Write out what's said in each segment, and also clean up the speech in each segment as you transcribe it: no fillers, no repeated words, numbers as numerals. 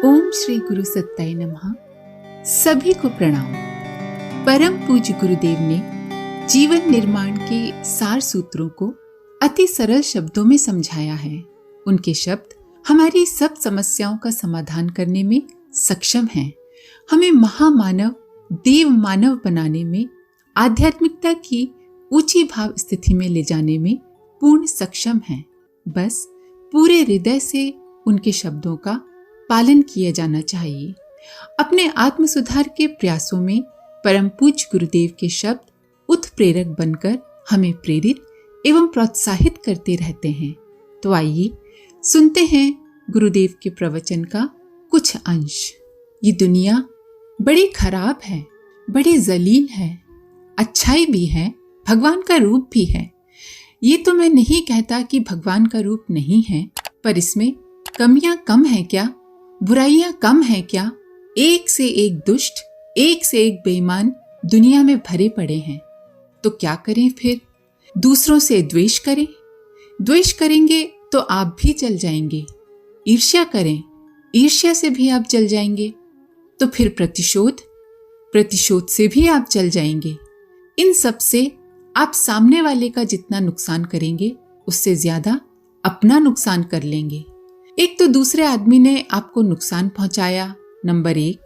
ओम श्री गुरु सत्ताय नमः। सभी को प्रणाम। परम पूज्य गुरुदेव ने जीवन निर्माण के सार सूत्रों को अति सरल शब्दों में समझाया है। उनके शब्द हमारी सब समस्याओं का समाधान करने में सक्षम हैं। हमें महामानव देव मानव बनाने में, आध्यात्मिकता की ऊंची भाव स्थिति में ले जाने में पूर्ण सक्षम हैं। बस पूरे हृदय से उनके शब्दों का पालन किया जाना चाहिए। अपने आत्म सुधार के प्रयासों में परम पूज्य गुरुदेव के शब्द उत्प्रेरक बनकर हमें प्रेरित एवं प्रोत्साहित करते रहते हैं। तो आइए सुनते हैं गुरुदेव के प्रवचन का कुछ अंश। ये दुनिया बड़ी खराब है, बड़ी जलील है, अच्छाई भी है, भगवान का रूप भी है। ये तो मैं नहीं कहता कि भगवान का रूप नहीं है, पर इसमें कमियां कम है क्या, बुराइयां कम है क्या? एक से एक दुष्ट, एक से एक बेईमान दुनिया में भरे पड़े हैं। तो क्या करें फिर? दूसरों से द्वेष करें? द्वेष करेंगे तो आप भी जल जाएंगे। ईर्ष्या करें, ईर्ष्या से भी आप जल जाएंगे। तो फिर प्रतिशोध, प्रतिशोध से भी आप जल जाएंगे। इन सब से आप सामने वाले का जितना नुकसान करेंगे, उससे ज्यादा अपना नुकसान कर लेंगे। एक तो दूसरे आदमी ने आपको नुकसान पहुंचाया, नंबर 1,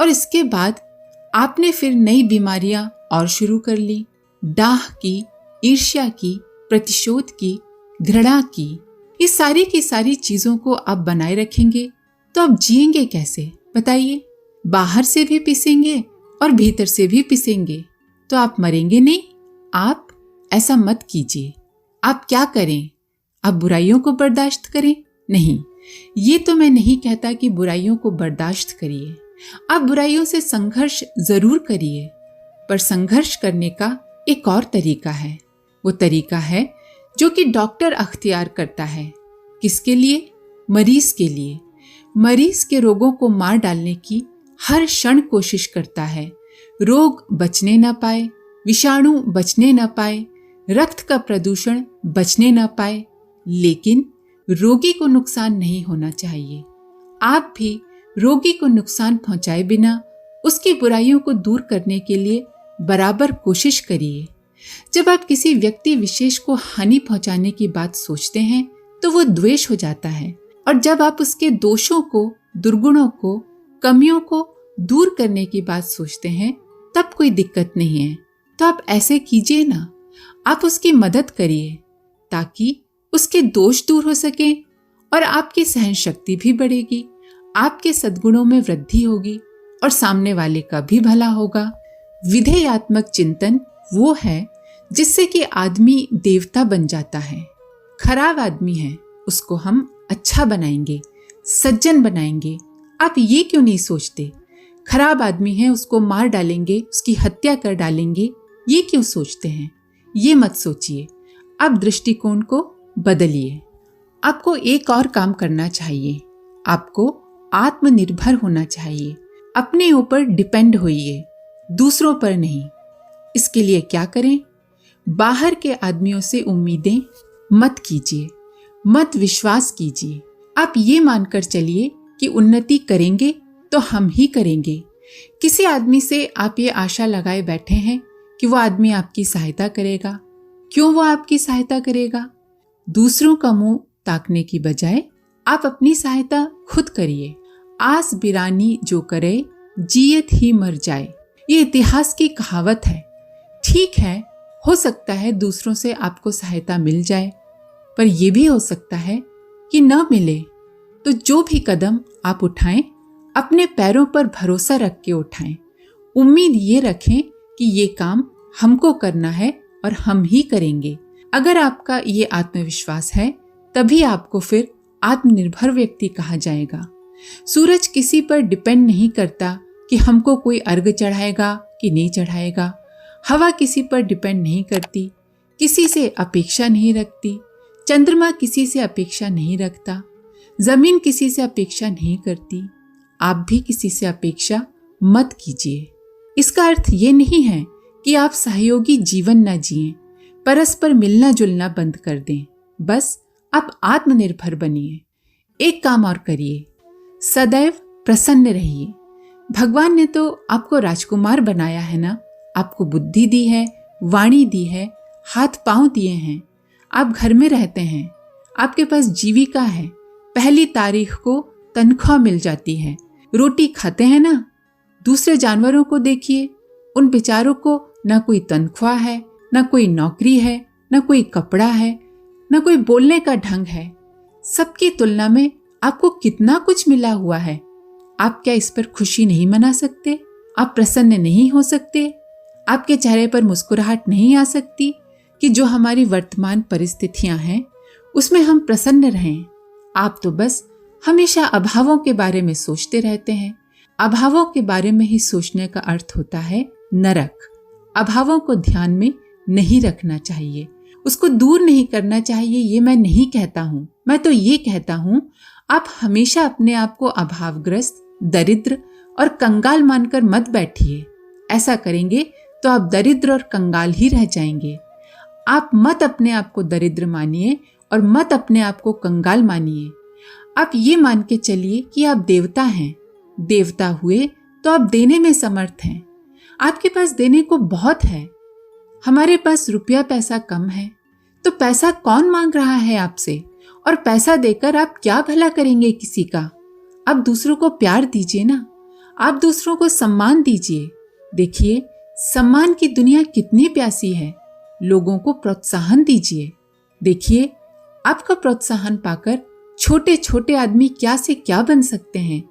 और इसके बाद आपने फिर नई बीमारियां और शुरू कर ली। डाह की, ईर्ष्या की, प्रतिशोध की, घृणा की, ये सारी की सारी चीजों को आप बनाए रखेंगे तो आप जिएंगे कैसे बताइए? बाहर से भी पिसेंगे और भीतर से भी पिसेंगे तो आप मरेंगे नहीं। आप ऐसा मत कीजिए। आप क्या करें? आप बुराइयों को बर्दाश्त करें? नहीं, ये तो मैं नहीं कहता कि बुराइयों को बर्दाश्त करिए। आप बुराइयों से संघर्ष जरूर करिए, पर संघर्ष करने का एक और तरीका है। वो तरीका है जो कि डॉक्टर अख्तियार करता है। किसके लिए? मरीज के लिए। मरीज के रोगों को मार डालने की हर क्षण कोशिश करता है। रोग बचने न पाए, विषाणु बचने न पाए, रक्त का प्रदूषण बचने न पाए, लेकिन रोगी को नुकसान नहीं होना चाहिए। आप भी रोगी को नुकसान पहुंचाए बिना उसकी बुराइयों को दूर करने के लिए बराबर कोशिश करिए। जब आप किसी व्यक्ति विशेष को हानि पहुंचाने की बात सोचते हैं तो वो द्वेष हो जाता है, और जब आप उसके दोषों को, दुर्गुणों को, कमियों को दूर करने की बात सोचते हैं तब कोई दिक्कत नहीं है। तो आप ऐसे कीजिए ना, आप उसकी मदद करिए ताकि उसके दोष दूर हो सके और आपकी सहन शक्ति भी बढ़ेगी, आपके सद्गुणों में वृद्धि होगी और सामने वाले का भी भला होगा। विधेयात्मक चिंतन वो है जिससे कि आदमी देवता बन जाता है। खराब आदमी है, उसको हम अच्छा बनाएंगे, सज्जन बनाएंगे। आप ये क्यों नहीं सोचते? खराब आदमी है, उसको मार डालेंगे, उसकी हत्या कर डालेंगे, ये क्यों सोचते हैं? ये मत सोचिए। आप दृष्टिकोण को बदलिए। आपको एक और काम करना चाहिए। आपको आत्मनिर्भर होना चाहिए। अपने ऊपर डिपेंड होइए, दूसरों पर नहीं। इसके लिए क्या करें? बाहर के आदमियों से उम्मीदें मत कीजिए, मत विश्वास कीजिए। आप ये मानकर चलिए कि उन्नति करेंगे तो हम ही करेंगे। किसी आदमी से आप ये आशा लगाए बैठे हैं कि वो आदमी आपकी सहायता करेगा। क्यों वो आपकी सहायता करेगा? दूसरों का मुंह ताकने की बजाय आप अपनी सहायता खुद करिए। आस बिरानी जो करे जियत ही मर जाए, ये इतिहास की कहावत है। ठीक है, हो सकता है दूसरों से आपको सहायता मिल जाए, पर यह भी हो सकता है कि न मिले। तो जो भी कदम आप उठाएं, अपने पैरों पर भरोसा रख के उठाएं। उम्मीद ये रखें कि ये काम हमको करना है और हम ही करेंगे। अगर आपका ये आत्मविश्वास है तभी आपको फिर आत्मनिर्भर व्यक्ति कहा जाएगा। सूरज किसी पर डिपेंड नहीं करता कि हमको कोई अर्घ चढ़ाएगा कि नहीं चढ़ाएगा। हवा किसी पर डिपेंड नहीं करती, किसी से अपेक्षा नहीं रखती। चंद्रमा किसी से अपेक्षा नहीं रखता, जमीन किसी से अपेक्षा नहीं करती। आप भी किसी से अपेक्षा मत कीजिए। इसका अर्थ ये नहीं है कि आप सहयोगी जीवन न जिएं, परस्पर मिलना जुलना बंद कर दें। बस आप आत्मनिर्भर बनिए। एक काम और करिए, सदैव प्रसन्न रहिए। भगवान ने तो आपको राजकुमार बनाया है ना, आपको बुद्धि दी है, वाणी दी है, हाथ पांव दिए हैं, आप घर में रहते हैं, आपके पास जीविका है, पहली तारीख को तनख्वाह मिल जाती है, रोटी खाते हैं ना। दूसरे जानवरों को देखिए, उन बेचारों को ना कोई तनख्वाह है, ना कोई नौकरी है, ना कोई कपड़ा है, ना कोई बोलने का ढंग है। सबकी तुलना में आपको कितना कुछ मिला हुआ है। आप क्या इस पर खुशी नहीं मना सकते? आप प्रसन्न नहीं हो सकते? आपके चेहरे पर मुस्कुराहट नहीं आ सकती कि जो हमारी वर्तमान परिस्थितियां हैं उसमें हम प्रसन्न रहें? आप तो बस हमेशा अभावों के बारे में सोचते रहते हैं। अभावों के बारे में ही सोचने का अर्थ होता है नरक। अभावों को ध्यान में नहीं रखना चाहिए, उसको दूर नहीं करना चाहिए, ये मैं नहीं कहता हूँ। मैं तो ये कहता हूँ आप हमेशा अपने आप को अभावग्रस्त, दरिद्र और कंगाल मानकर मत बैठिए। ऐसा करेंगे तो आप दरिद्र और कंगाल ही रह जाएंगे। आप मत अपने आप को दरिद्र मानिए और मत अपने आप को कंगाल मानिए। आप ये मान के चलिए कि आप देवता हैं। देवता हुए तो आप देने में समर्थ हैं। आपके पास देने को बहुत है। हमारे पास रुपया पैसा कम है, तो पैसा कौन मांग रहा है आपसे? और पैसा देकर आप क्या भला करेंगे किसी का? आप दूसरों को प्यार दीजिए ना, आप दूसरों को सम्मान दीजिए। देखिए, सम्मान की दुनिया कितनी प्यासी है। लोगों को प्रोत्साहन दीजिए। देखिए, आपका प्रोत्साहन पाकर छोटे छोटे आदमी क्या से क्या बन सकते हैं।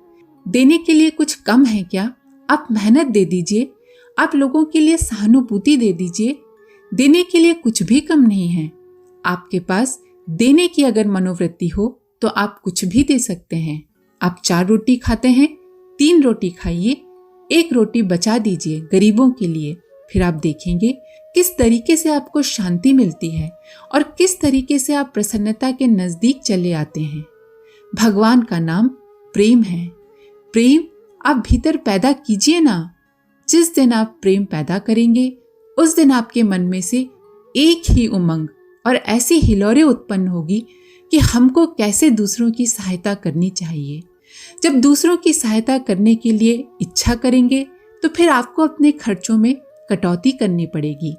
देने के लिए कुछ कम है क्या? आप मेहनत दे दीजिए। आप लोगों के लिए सहानुभूति दे दीजिए। देने के लिए कुछ भी कम नहीं है। आपके पास देने की अगर मनोवृत्ति हो तो आप कुछ भी दे सकते हैं। आप 4 रोटी खाते हैं, 3 रोटी खाइए, 1 रोटी बचा दीजिए गरीबों के लिए। फिर आप देखेंगे किस तरीके से आपको शांति मिलती है और किस तरीके से आप प्रसन्नता के नजदीक चले आते हैं। भगवान का नाम प्रेम है। प्रेम आप भीतर पैदा कीजिए ना। जिस दिन आप प्रेम पैदा करेंगे उस दिन आपके मन में से एक ही उमंग और ऐसी हिलोरे उत्पन्न होगी कि हमको कैसे दूसरों की सहायता करनी चाहिए। जब दूसरों की सहायता करने के लिए इच्छा करेंगे तो फिर आपको अपने खर्चों में कटौती करनी पड़ेगी।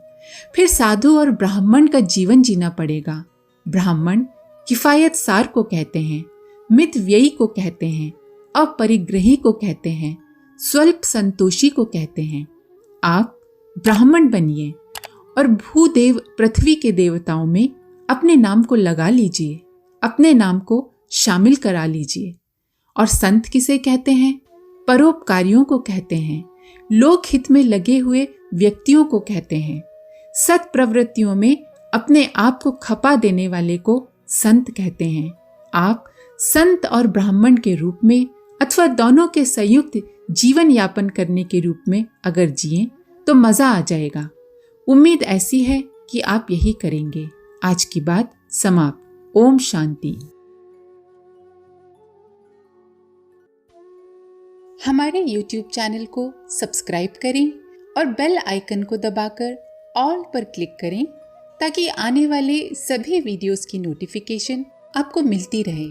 फिर साधु और ब्राह्मण का जीवन जीना पड़ेगा। ब्राह्मण किफायत सार को कहते हैं, मित व्ययी को कहते हैं, अपरिग्रही को कहते हैं, स्वल्प संतोषी को कहते हैं। आप ब्राह्मण बनिए और भूदेव पृथ्वी के देवताओं में अपने नाम को लगा लीजिए, अपने नाम को शामिल करा लीजिए। और संत किसे कहते हैं? परोपकारियों को कहते हैं, लोक हित में लगे हुए व्यक्तियों को कहते हैं। सत प्रवृत्तियों में अपने आप को खपा देने वाले को संत कहते हैं। आप संत और ब्राह्मण के रूप में अथवा दोनों के संयुक्त जीवन यापन करने के रूप में अगर जिए तो मजा आ जाएगा। उम्मीद ऐसी है कि आप यही करेंगे। आज की बात समाप्त। ओम शांति। हमारे YouTube चैनल को सब्सक्राइब करें और बेल आइकन को दबाकर ऑल पर क्लिक करें ताकि आने वाले सभी वीडियोस की नोटिफिकेशन आपको मिलती रहे।